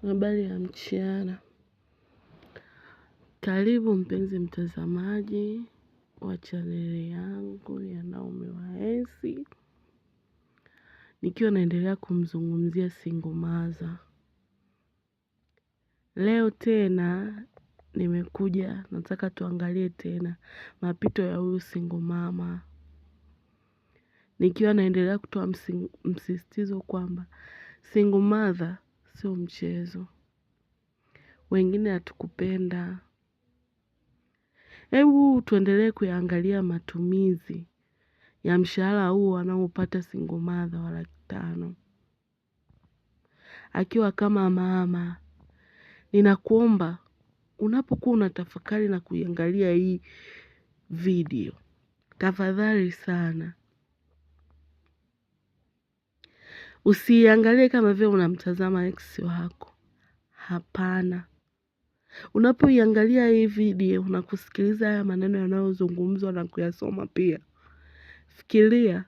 Habari ya mchana. Karibu mpenzi mtazamaji wa chaneli yangu ya Naomi Wahensi. Nikiwa naendelea kumzungumzia single mother. Leo tena nimekuja, nataka tuangalie tena mapito ya huyu single mama. Nikiwa naendelea kutoa msisitizo kwamba single mother sio mchezo. Wengine hatukupenda. Hebu tuendelee kuyaangalia matumizi ya mshahara huo anaopata single mother wa Laki5. Akiwa kama mama, ninakuomba unapokuwa unatafakari na kuiangalia hii video, tafadhali sana usiangalie kama vile unamtazama ex wako. Hapana. Unapoiangalia hii video na kusikiliza haya maneno yanayozungumzwa na kuyasoma pia, fikiria